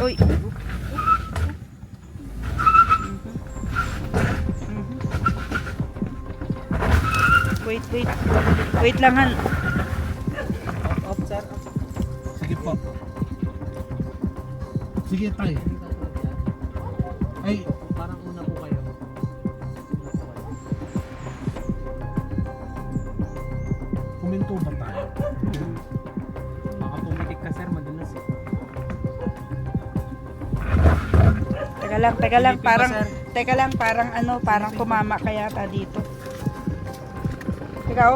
Uy. Wait, wait. Wait lang, Han. Off, sir. Sige po. Sige tay. Ay, Parang una po kayo. kuminto ba tayo? Baka pumitik ka, sir. Madulas eh. Teka lang, Silipin parang, ba, sir? teka lang, parang ano, parang tumama ka yata dito. Ikaw?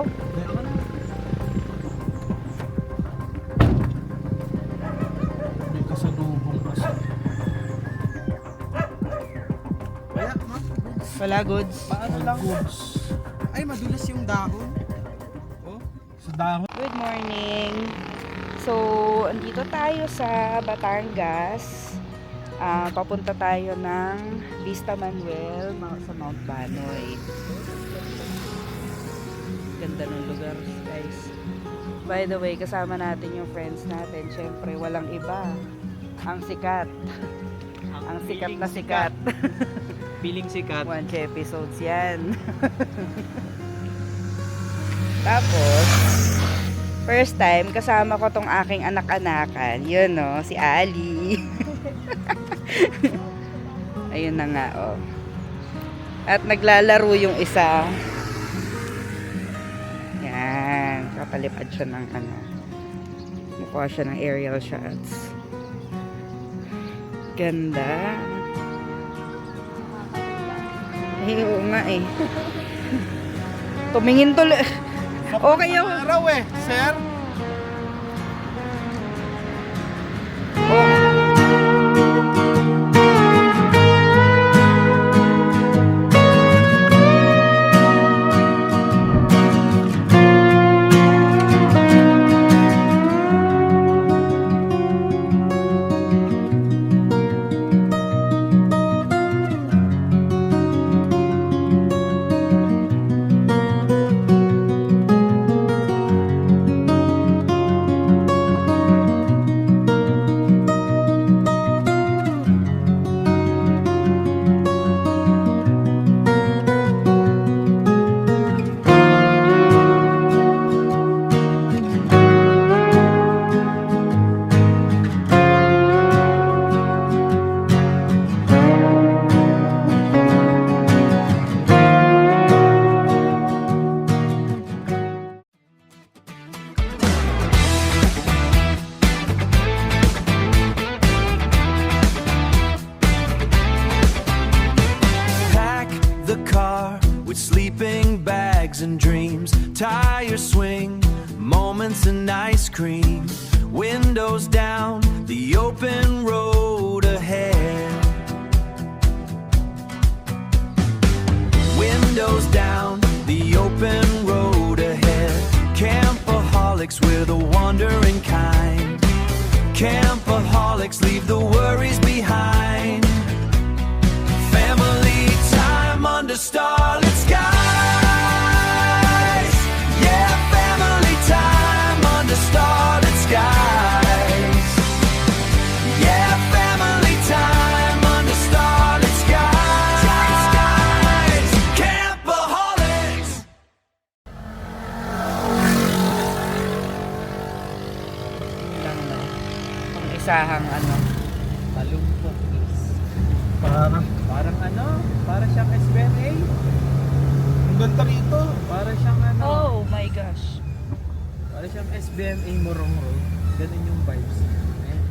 May kasalubong kasi. Wala, ma. Wala, goods. Paano All lang? goods. Ay, madulas yung dahon. Oh. Sa dahon. Good morning. So, andito tayo sa Batangas. Papunta tayo ng Vista Manuel sa Mount Banoy. Ganda ng lugar, guys. By the way, kasama natin yung friends natin. Syempre, walang iba. Ang sikat. Ang sikat na sikat. Feeling sikat. 1 episodes yan. Tapos, first time, kasama ko tong aking anak-anakan. Yun, no, si Ali. Ayun na nga, oh. At naglalaro yung isa. Yan. Kapalipad siya ng ano. Mukha siya ng aerial shots. Ganda. Ay, oo nga eh. Tumingin tuloy. Okay yun. Araw eh, sir. Oh. Pack the car with sleeping bags and dreams. Tires swing, moments and ice cream. Windows down, the open road ahead. Windows down, the open road ahead. Campaholics, we're the wandering kind. Campaholics, leave the worries behind. Family time under starlit skies. Yeah, family time under starlit skies. Yeah, family time under starlit skies. Campaholics. Lang na. Ang isahang ano. Talumpok is. Parang Parang ano? Para siyang SBMA. ang ganda rito. Para siyang ano? Oh my gosh. Para siyang SBMA Morong Road. Ganun yung vibes. Ayan.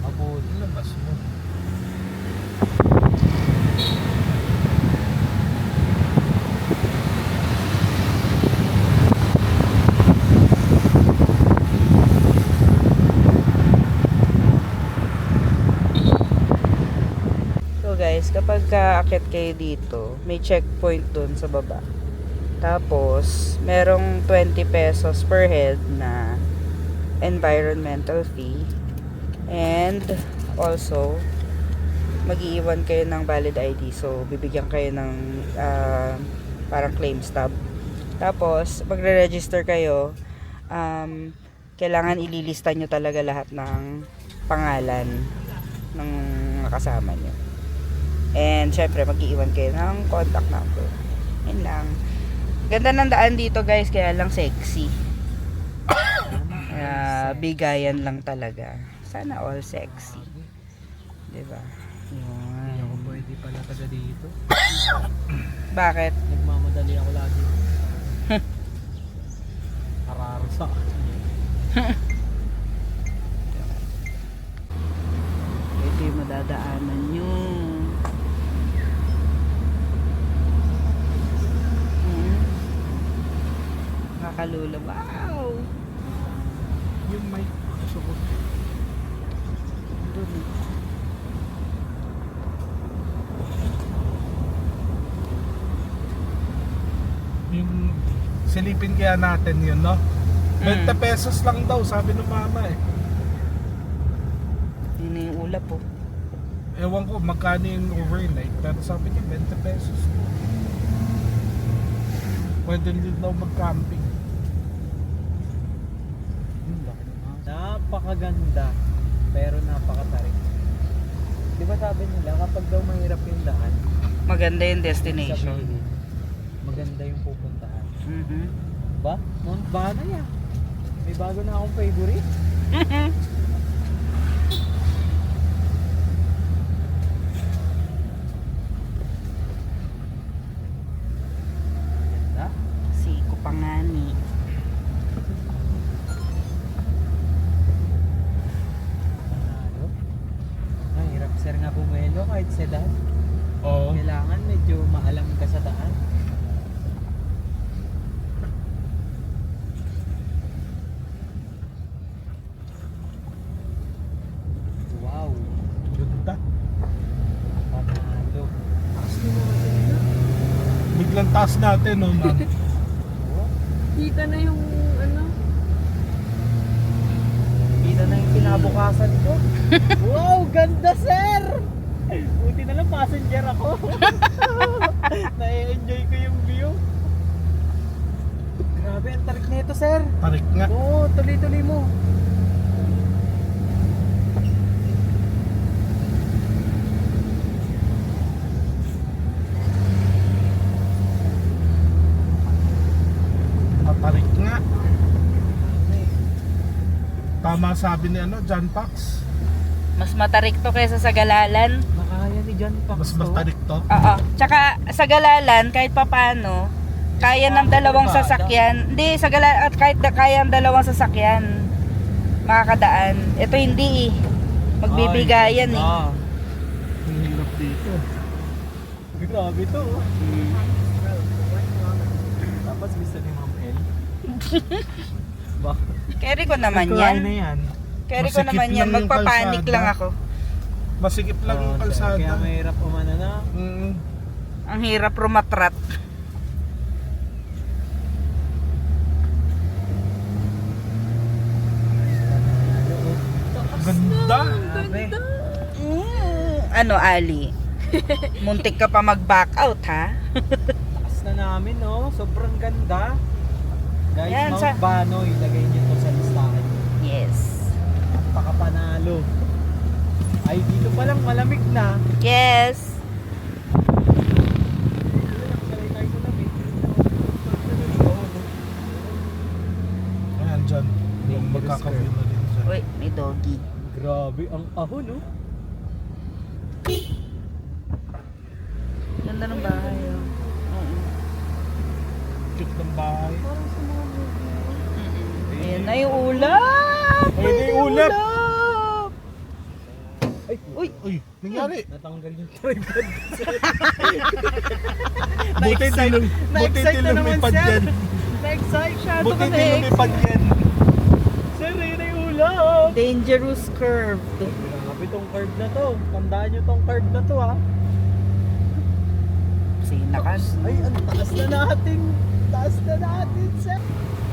Abo, labas mo. So guys, kapag kaakit kayo dito, may checkpoint dun sa baba. Tapos, merong 20 pesos per head na environmental fee. And also, mag-iiwan kayo ng valid ID. So, bibigyan kayo ng parang claim stub. Tapos, magre-register kayo, kailangan ililista nyo talaga lahat ng pangalan ng kasama nyo. And syempre mag-iwan kayo ng contact number. Yun lang. Ganda ng daan dito guys, kaya lang sexy. Kaya bigayan lang talaga. Sana all sexy. Diba? Hindi Yun. ako pwede pala taga dito. Bakit? Nagmamadali ako lagi. Araro sa akin. Ito yung madadaanan nyo. Nakakalula. Wow! Yung mic. Gusto ko. Doon eh. Yung silipin kaya natin yun, no? 20 pesos lang daw, sabi ng mama eh. Yun na yung ulap po. Ewan ko magkano yung overnight, pero sabi niya 20 pesos. Pwede din daw mag-camping. Napakaganda. Pero napakatarik. Di ba sabi nila kapag daw mahirap yung daan, Maganda yung destination. sabihin, maganda yung pupuntahan. Mhm. Ba? Mount Banay ah. May bago na akong favorite. Ganda. Si Kupangani. Panalo. Ang hirap sir nga bumelo kahit sedan. Oo. Kailangan medyo maalam ka sa daan. Wow. Ganda. Panalo. Biglang taas natin, no, ma'am? Oh, Kita na yung ano. kita na yung kinabukasan ko. Wow, ganda sir! Buti na lang passenger ako. Na-enjoy ko yung view. Grabe, ang tarik nito sir. Tarik nga. Oo, tuloy-tuloy mo. Tarik nga. Tama sabi ni ano, John Pax. Mas matarik to kaysa sa Galalan. Makaya ni John Pax Mas tarik to. Oo. Tsaka sa Galalan, kahit papano, kaya ng dalawang sasakyan. Hindi, sa Galalan, at kahit kaya ng dalawang sasakyan, makakadaan. Ito hindi eh. Magbibigayan eh. Ang hirap dito. Grabe to. Tapos gusto ni Ma'am El. Ba? Carry ko naman Nagkuhain na yan. yan. Carry ko Masikip naman yan. lang yung Magpapanik kalsada. lang ako. Masikip lang yung Oo, sir. kalsada. Kaya mahirap umano na. Ang hirap rumatrat. Ganda. Grabe. Ano, Ali? Muntik ka pa mag-back out, ha? Taas na namin, no? Sobrang ganda. Guys, Yan, Mount sa- Banoy, ilagay niyo to sa listahan. Yes. Napakapanalo. Ay, dito pa lang malamig na. Yes. Ayan, dyan. Yung Dangerous magkakaview na din dyan. Uy, may doggy. Grabe, ang ahon, no? Ganda ng bahay, oh. Oo. Cute ng bahay. Ayan na yung ulap! Ayun na yung ulap! Ay, Uy! Uy, nangyari. natanggal yung tripod. Buti Na-excite na naman, lumipad sir. yan. Na-excite siya. Buti din lumipad yan. Sir, yun na yung ulap. Dangerous curve. Grabe tong curve na to. Tandaan nyo tong curve na to, ha? Sinakan. Ay, ang taas na natin. Taas na natin, sir.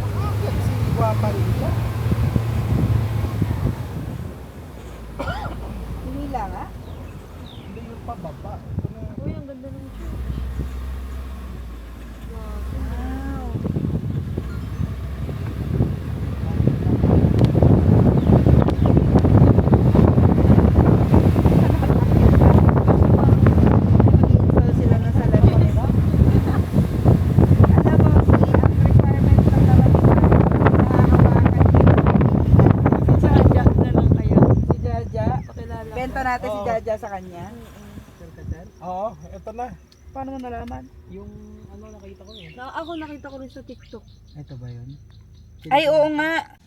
Makakit si Guapa rito. Hindi lang, ha? Hindi yung pababa. Uy, ang ganda ng church. Wow. natin si Oo. Jaja sa kanya. Sure ka dyan? Oo, ito na. Paano mo nalaman? Yung ano nakita ko eh. Ako nakita ko rin sa TikTok. Ito ba yun? Ay, oo nga.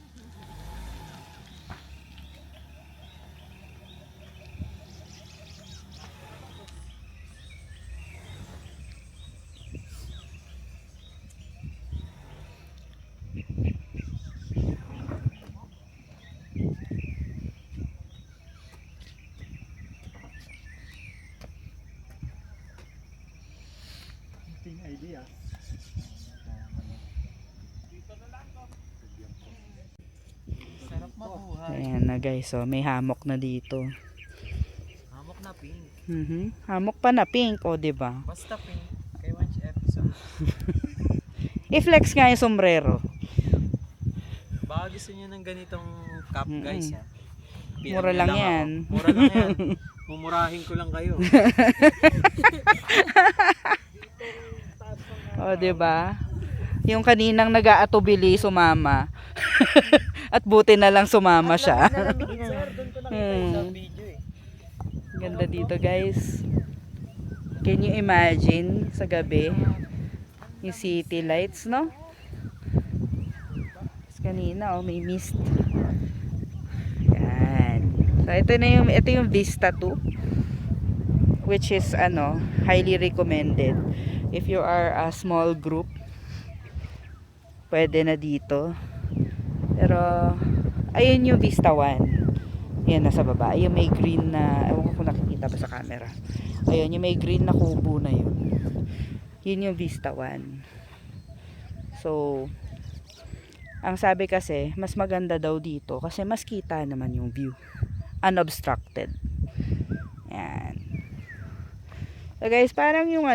Ting idea. Sarap mabuhay. Ayan na guys, so may hammock na dito. Hamok na pink. Hammock pa na pink, o diba? Basta pink. Kay watch episode. I-flex nga yung sombrero. Baka gusto nyo ng ganitong cup guys ha. Mura lang yan. Ako. Mura lang yan. Mumurahin ko lang kayo. O diba? Yung kaninang nag-aatubili sumama. At buti na lang sumama siya. Sir, doon ko nakita sa video eh. Ganda dito guys. Can you imagine sa gabi? Yung city lights, no? Tapos kanina, oh, may mist. Yan. So, ito yung Vista 2. Which is, highly recommended. If you are a small group, pwede na dito. Pero, ayun yung Vista 1. Yan, nasa baba. Yung may green na, ewan ko kung nakikita ba sa camera. Ayun, yung may green na kubo na yun. Yun yung Vista 1. So, ang sabi kasi, mas maganda daw dito kasi mas kita naman yung view. Unobstructed. Yan. So guys, parang yung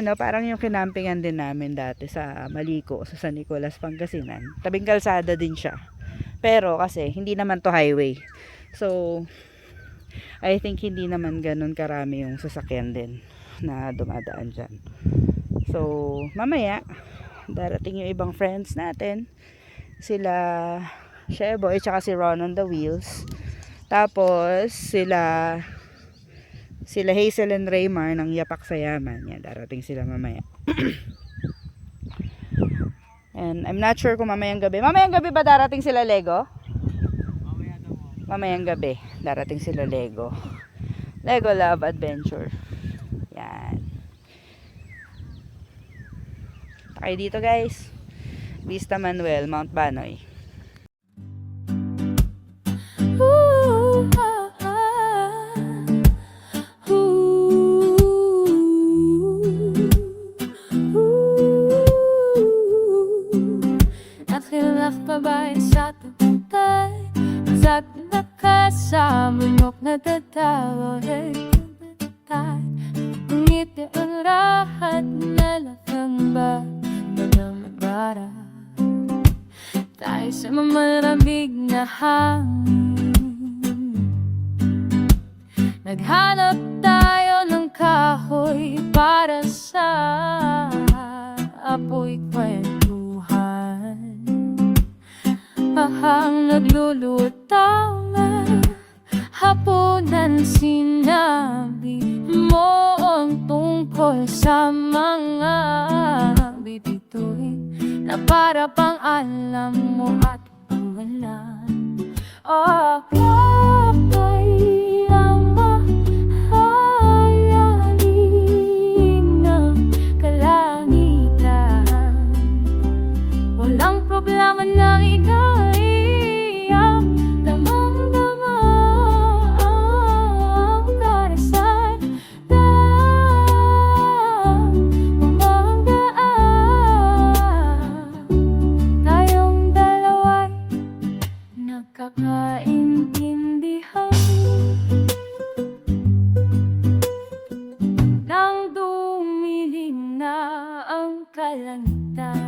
kinampingan din namin dati sa Maliko, sa San Nicolas, Pangasinan. Tabing kalsada din siya. Pero kasi, hindi naman to highway. So, I think hindi naman ganun karami yung sasakyan din na dumadaan dyan. So, mamaya, darating yung ibang friends natin. Sila Sheboy, tsaka si Ron on the Wheels. Tapos, sila Hazel and Raymar ng Yapak sa Yaman. Yan, darating sila mamaya. And I'm not sure kung mamayang gabi. Mamayang gabi ba darating sila Lego? Mamaya daw mo. Mamayang gabi, darating sila Lego. Lego Love Adventure. Yan. Okay dito guys. Vista Manuel, Mount Banoy. Nakilak pa ba sa tutay? Sa nakasama nyo'k natatawa ngiti ang rahat na lakang ba ng bara tayo sa mamalamig na hangin. Naghanap tayo ng kahoy para sa apoy kwentuhan. Ahang naglulutang hapunan sinabi mo ang tungkol sa mga bibitoy na para pang alam mo at pangalan. Akay ang mahayanin ng kalangitan. Walang problema na inaiyak, damang-dama ang karasan ng umagaan. Tayong dalawa'y nagkakaintindihan nang dumilim na ang kalangitan.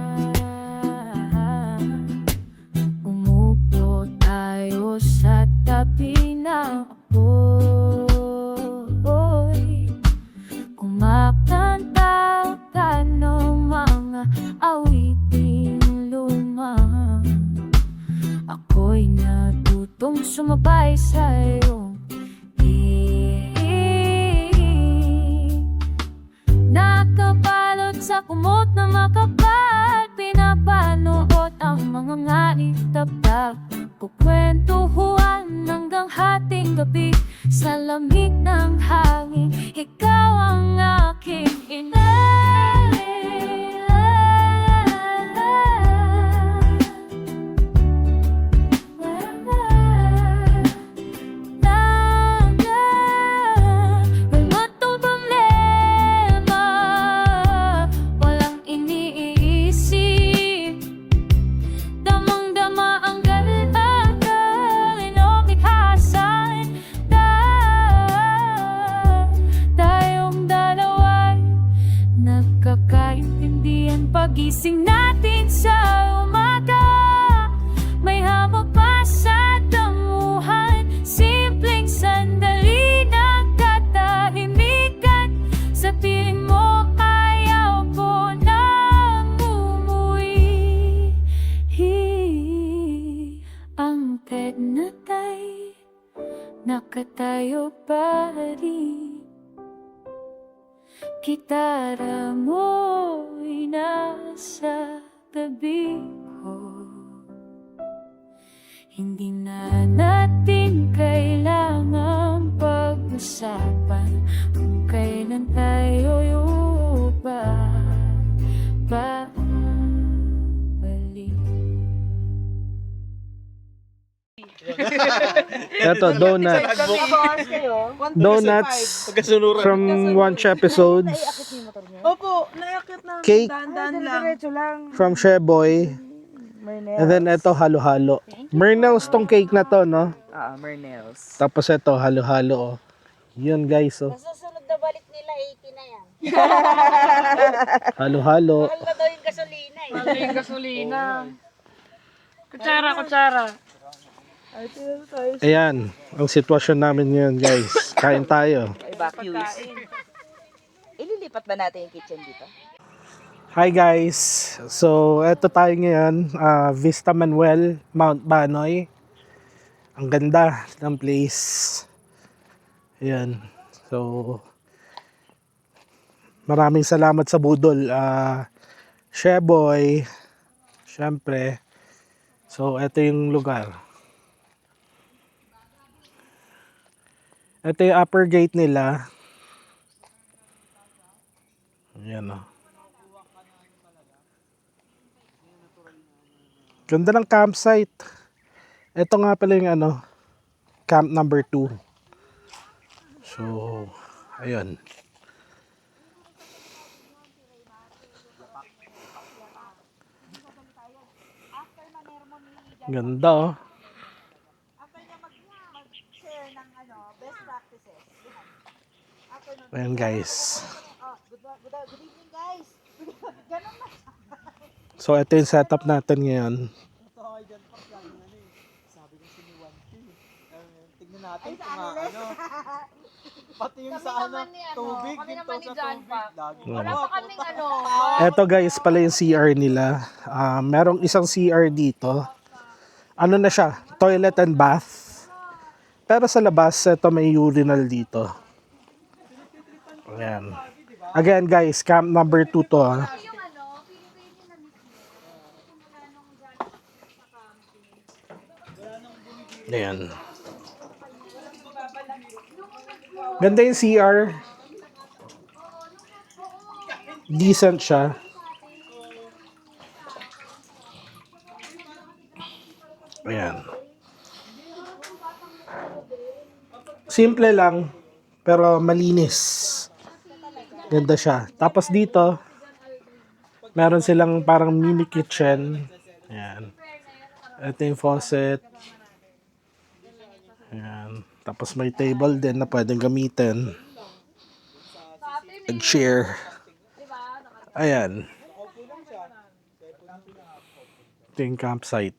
Umupo tayo sa tabi ng apoy, kumakanta ka ng mga awiting luma. Ako'y natutong sumabay sa'yo. sa kumot na makapal, pinapanood ang mga nganit tabla. Kukwentuhan hanggang hating gabi, sa lamig ng hangin, ikaw ang aking ina. Pagising natin sa umaga, may hamog pa sa damuhan, simpleng sandali ng katahimikan. Sa piling mo ayaw ko nang umuwi. Ang pet na tay, nakatayo pa rin. Gitara mo'y nasa tabi ko. Hindi na natin kailangang pag-usapan kung kailan tayo babalik. Ito, donuts. Donuts from One episodes. Opo, naakit na. Cake. Dandan lang. Diretso lang. From Sheboy. And then ito, halo-halo. Myrnels tong cake na to, no? Mernels. Tapos ito, halo-halo. Oh. Yun, guys. Oh. Susunod na balik nila 80 na yan. Halo-halo. Mahal na daw yung gasolina eh. Mahal yung gasolina. Kutsara. Ayan, ang sitwasyon namin ngayon, guys. Kain tayo. Evacuees. Ililipat ba natin yung kitchen dito? Hi, guys. So, eto tayo ngayon. Vista Manuel, Mount Banoy. Ang ganda ng place. Ayan. So, maraming salamat sa budol. Sheboy. Siyempre. So, eto yung lugar. Ito yung upper gate nila. Ayan o. Ganda ng campsite. Ito nga pala yung ano, camp number 2. So, ayun. Ganda oh. Ayan guys. Good evening guys. So ito yung setup natin ngayon. Ito ako dyan pa lang sabi ko si Niwanti. Tignan natin kung ano. Pati yung sa ano, tubig. Kami Dito naman ni sa John tubig. Pak. Lagi. Wala pa kaming ano. Ito guys pala yung CR nila. Merong isang CR dito. Ano na siya? Toilet and bath. Pero sa labas, ito may urinal dito. Ayan. Again guys, camp number 2 to ha. Yung ano, pinipili na mismo. Kung wala nung dyan sa camping. Ayan. Ganda yung CR. Decent siya. Ayan. Simple lang, pero malinis. Ganda siya. Tapos dito, meron silang parang mini kitchen. Ayan. Ito yung faucet. Ayan. Tapos may table din na pwedeng gamitin. And share. Ayan. Ito yung campsite.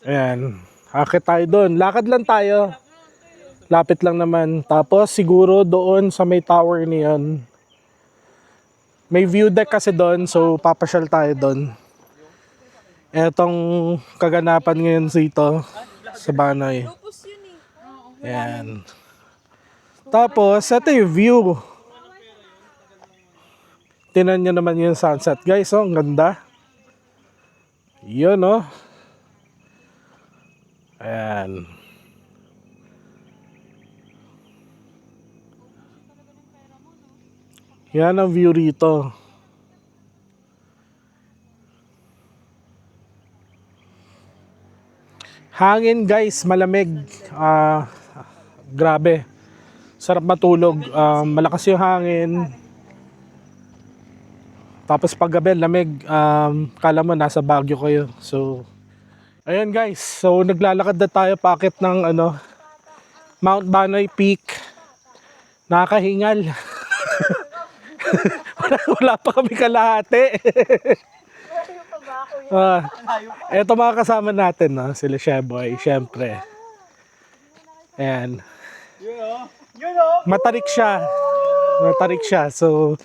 Ayan. Akit tayo doon. Lakad lang tayo. Lapit lang naman. Tapos siguro doon sa may tower niyon. May view deck kasi doon. So papasyal tayo doon. Etong kaganapan ngayon dito sa Banoy. Ayan. Tapos ito yung view. Tinan nyo naman yung sunset. Guys, oh, ang ganda. Yun, oh. Ayan. Yan ang view rito. Hangin guys, malamig. Grabe. Sarap matulog. Malakas yung hangin. Tapos pag gabi, lamig. Kala mo nasa Baguio kayo. So, ayun guys. So, naglalakad na tayo paakit ng Mount Banoy Peak. Nakakahingal. wala pa kami kalahati. Eto mga kasama natin, no? Sila Sheboy, syempre. Ayan. Matarik siya. Matarik siya. So,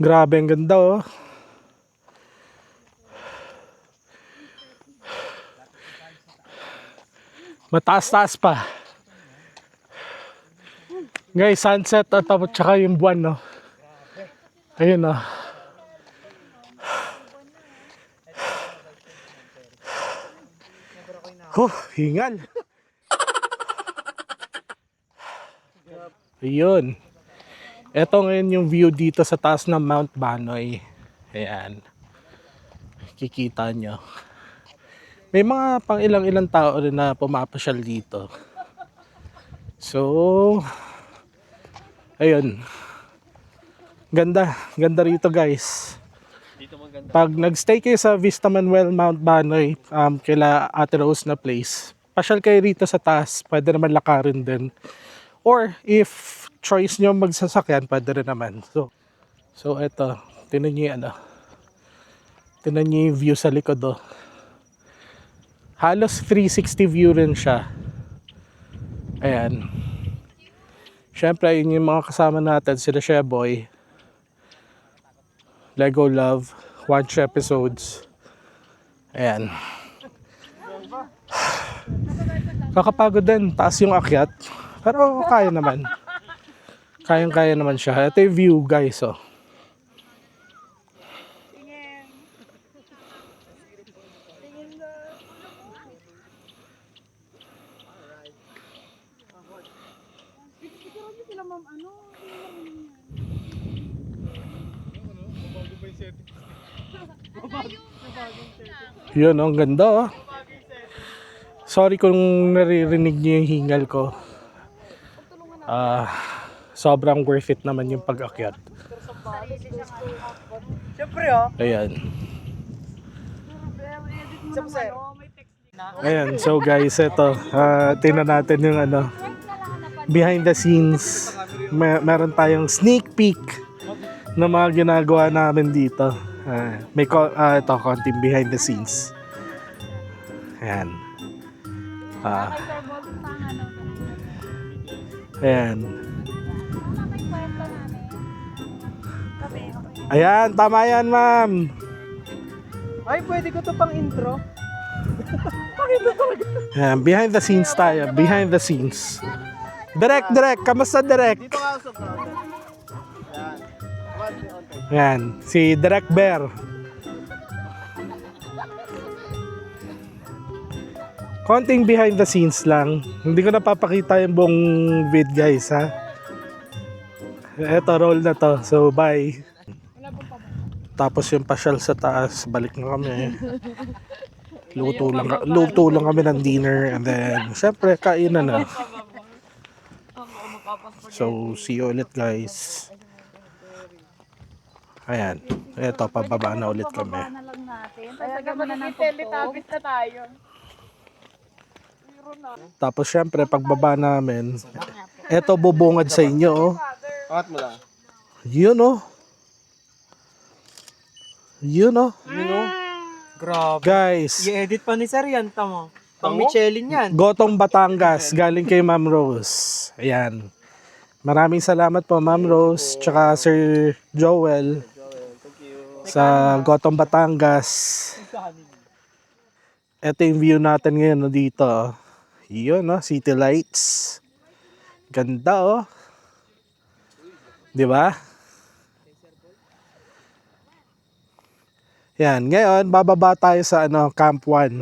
grabe, ang ganda, oh. Mataas-taas pa. Guys, sunset at tsaka yung buwan, no. Ayun, no. Hingal. Ayun. Ito ngayon yung view dito sa taas ng Mount Banoy. Ayan. Kikita nyo. May mga pang ilang tao rin na pumapasyal dito. So, ayun. Ganda. Ganda rito guys. Pag nagstay kayo sa Vista Manuel Mount Banoy, kila Ate Rose na place, pasyal kayo rito sa taas. Pwede naman lakarin din. Or if choice nyo magsasakyan, pwede rin naman. So eto, tinan nyo yung tinan nyo yung view sa likod, oh. Halos 360 view rin siya. Ayan. Syempre, yun yung mga kasama natin, sila Sheboy, Lego Love, watch episodes. Ayan. Kakapagod din, taas yung akyat. Pero kaya naman. Kayang-kaya naman siya. Ito yung view guys, oh. Yun, ang ganda, oh. Sorry kung naririnig niyo yung hingal ko. Sobrang worth it naman yung pag-akyat. Siyempre, oh. Ayan. Ayan, so guys, ito. Tingnan natin yung behind the scenes. Meron tayong sneak peek na mga ginagawa namin dito. Ito, konting behind the scenes. Ayan. Ayan. Ayan, tama yan, ma'am. Ay, pwede ko to pang intro. Ayan, behind the scenes tayo. Behind the scenes. Direk. Kamusta, Direk? Dito ka sa front. Ayan, si Direk Bear. Konting behind the scenes lang. Hindi ko napapakita yung buong vid, guys, ha. Eto, roll na to. So, bye. Tapos yung pasyal sa taas, balik na kami. Luto lang kami ng dinner. And then, syempre, kainan na. So, see you ulit, guys. Ayan. Eto, pababa na ulit kami. Teletubbies na tayo. Tapos syempre pagbaba namin, eto bubungad sa inyo, oh. Angat mo lang. Yun, oh. Yun oh. You know? Grabe. Guys, I-edit pa ni Sir yan, tama. Pang Michelin yan. Gotong Batangas, galing kay Ma'am Rose. Ayan. Maraming salamat po Ma'am Rose, tsaka Sir Joel sa Gotong Batangas. Ito yung view natin ngayon no, dito. Yun no, city lights. Ganda oh. Di ba? Yan, ngayon bababa tayo sa Camp 1.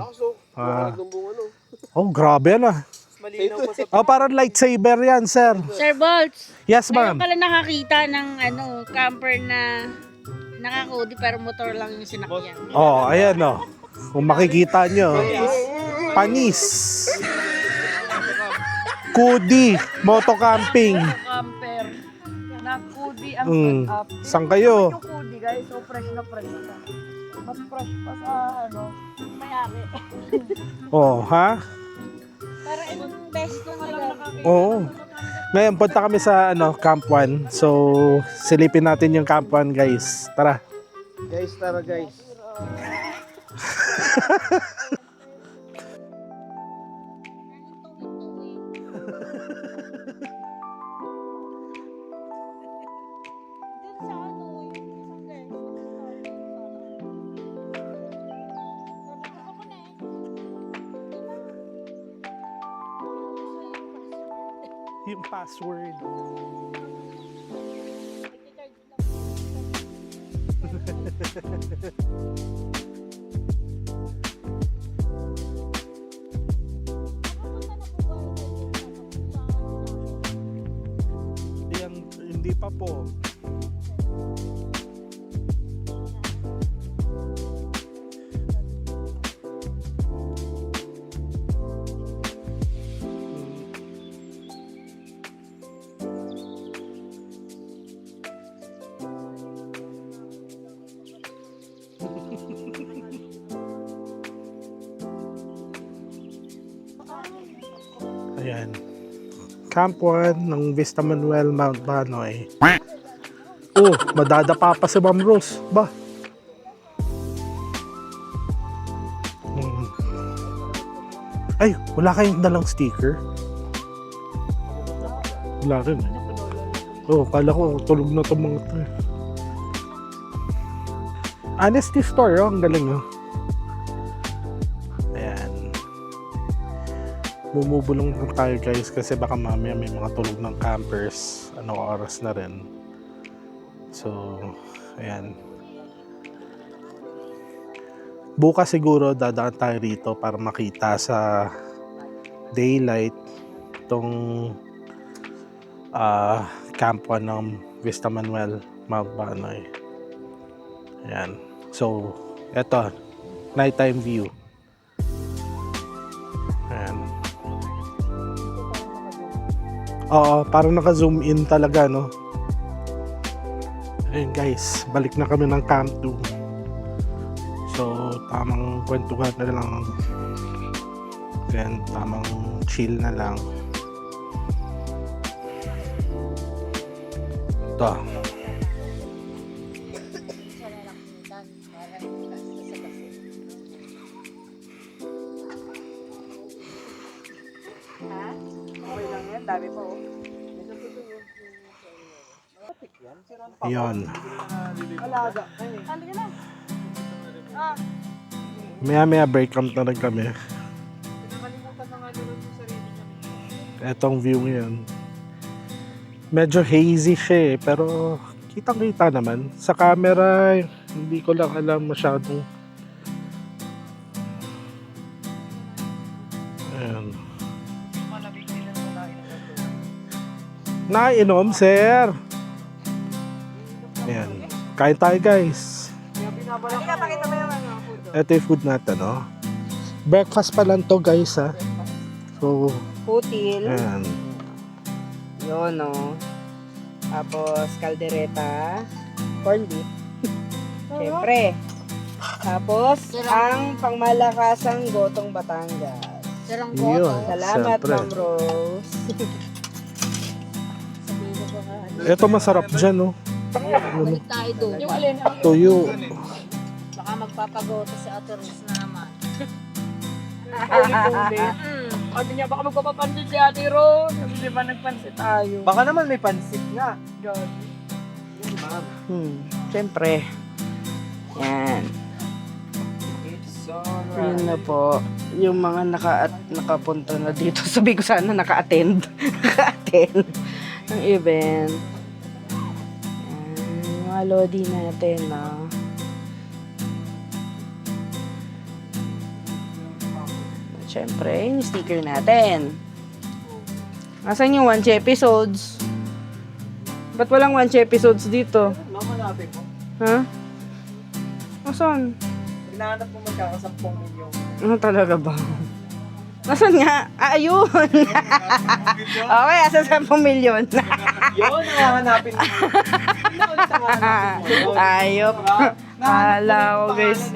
Oh, grabe na. Malinaw pa sa Oh, parang lightsaber yan, sir. Sir Bolts, Yes, ngayon ma'am. pala nakakita ng camper na nakakudi pero motor lang yung sinakyan. Oh, ayan oh. Kung makikita nyo. Panis. Kudi. Moto camping. Camper na kudi ang Mm. Saan kayo? Yung kudi guys, so fresh na fresh na. Mas fresh pa sa mayari. Oh, ha? Para ilang beses ko nga lang nakakita. Oo. Ngayon, punta kami sa Camp 1. So, silipin natin yung Camp 1, guys. Tara. Guys, tara guys. Yung password. Hindi pa po. Ayan. Camp 1 ng Vista Manuel Mount Banoy. Oh, madadapa pa si Ma'am Rose. Ba? Ay, wala kayong dalang sticker? Wala rin eh. Oh, kala ko tulog na itong mga ito eh. Honesty store, oh. Ang galing oh. Ayan. Bumubulong lang tayo guys kasi baka mamaya may mga tulog ng campers. Ano oras na rin. So, ayan. Bukas siguro dadaan tayo rito para makita sa daylight itong Camp 1 ng Vista Manuel Mount Banoy. Ayan. So, eto. Nighttime view. Ayan. Oo, parang naka-zoom in talaga, no? Ayun guys, balik na kami ng Camp 2. So, tamang kwentuhan na lang. Then, tamang chill na lang. Ito. Okay lang yan, dami pa oh. Ayun. Alaga. Maya break camp na rin kami. Nakalimutan na nga nila yung sarili niya. Etong view ngayon. Medyo hazy siya eh, pero kitang-kita naman. Sa camera, hindi ko lang alam masyadong. Ayan. Malamig nila sa lain ng ito. Nainom, sir! Ayan. Kain tayo, guys. Kaya binabalak ko. Pakita mo yung food. Ito yung food natin, no? Breakfast pa lang to, guys, ha? So, Putil. ayan. Yun, no. Tapos, kaldereta. Corn beef. Siyempre. Tapos, ang pangmalakasang Gotong Batangas. Sarang Yun. boto. Salamat, Siyempre. Ma'am Rose. Ito masarap dyan, no? Balik tayo doon. Yung alin? Tuyo. Baka magpapagoto si Ate Rose na naman. Sabi niya, baka magpapapansin si Ate Rose. Di ba nagpansin tayo? Baka naman may pansit nga. Siyempre. Yan. It's Yun na po. Yung mga nakapunta na dito. Sabi ko sana naka-attend. Naka-attend ng event. Yan. Yung mga lodi natin, no? Siyempre, yung sticker natin. Asan yung 1 episodes? Ba't walang 1 episodes dito? Mamanapin mo. Ha? Asan? Hinahanap mo magkakasampung milyon. Ano talaga ba? Nasaan nga? Ayun! Okay, asa 10 milyon. Yun, nanganganapin mo. Yun ulit ang hanapin mo. Ayop. Kala ko, guys.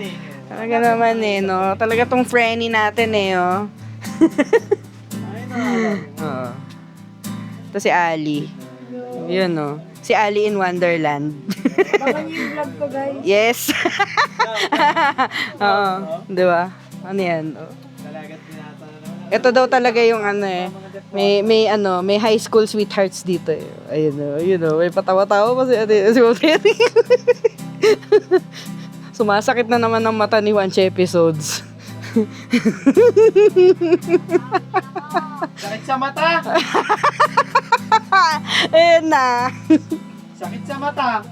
Talaga naman eh, no? Talaga tong friendly natin eh, oh. Ay, nanganapin mo. Oo. Ito si Ali. Yun, no? Si Ali in Wonderland. Baka yung vlog ko, guys. Yes! Oo. Di ba? Ano yan? Oh. Dalagat pinata na naman. Ito daw talaga yung ano eh. May high school sweethearts dito eh. Ayun o, may patawa-tawa pa si Ate. Sumasakit na naman ang mata ni Juanche episodes. Sakit sa mata! Ayun na. Sakit sa mata!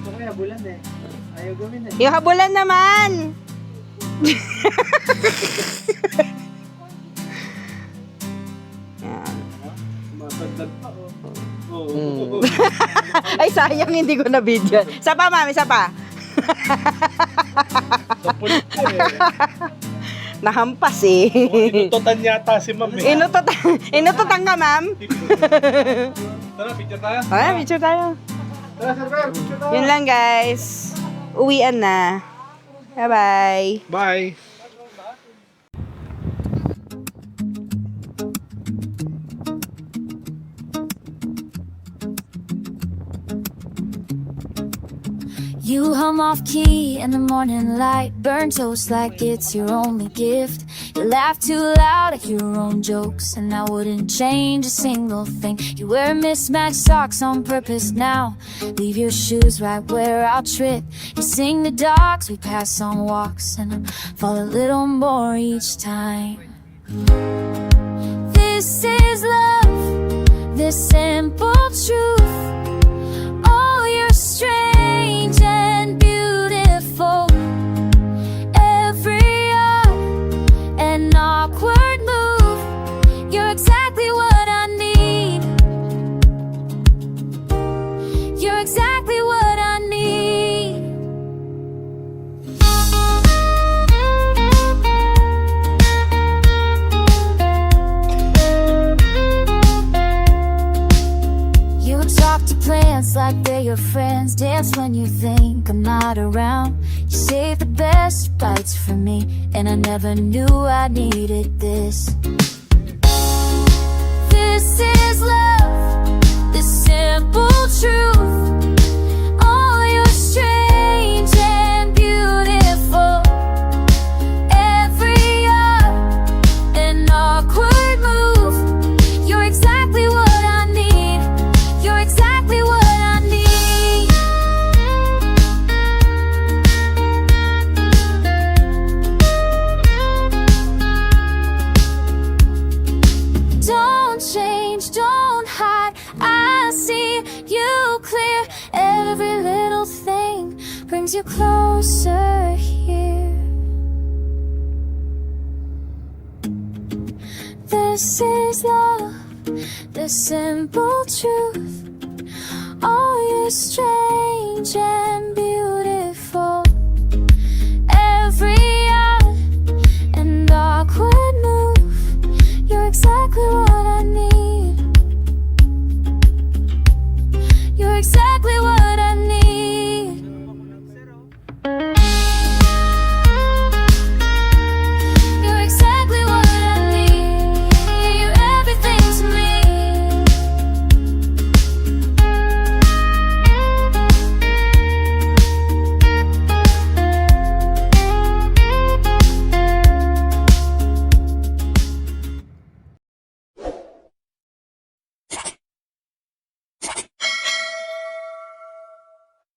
Gusto ko yung bulan eh. Ayaw gawin eh. Yung habulan naman. Yan. Masagdag pa oh. Ay, sayang hindi ko na video. Isa pa, mami, isa pa. Napulit ko eh. Nahampas eh. Inutotan yata si ma'am eh. Inututan ka, ma'am? Tara, picture tayo. Okay, picture tayo. Tara, server! Picture tayo! Yun lang, guys. Uwian na. Bye-bye. Bye. You hum off key in the morning light, burn toast like it's your only gift. You laugh too loud at your own jokes, and I wouldn't change a single thing. You wear mismatched socks on purpose now, leave your shoes right where I'll trip. You sing the dogs, we pass on walks, and I fall a little more each time. This is love, this simple truth. Oh, you're strange and beautiful. Every odd and awkward move, you're exactly what I need. You're exactly what I need. You talk to plants like they're your friends, dance when you think I'm not around. You save the best bites for me, and I never knew I needed this. This is love, this simple truth. Oh, you're strange and beautiful. Every odd and awkward move, you're exactly what I need. You're exactly what I need. Don't change, don't hide. I see you clear. Every little thing brings you closer here. This is love, the simple truth. Oh, you're strange and beautiful. Every odd and awkward move, you're exactly what I need.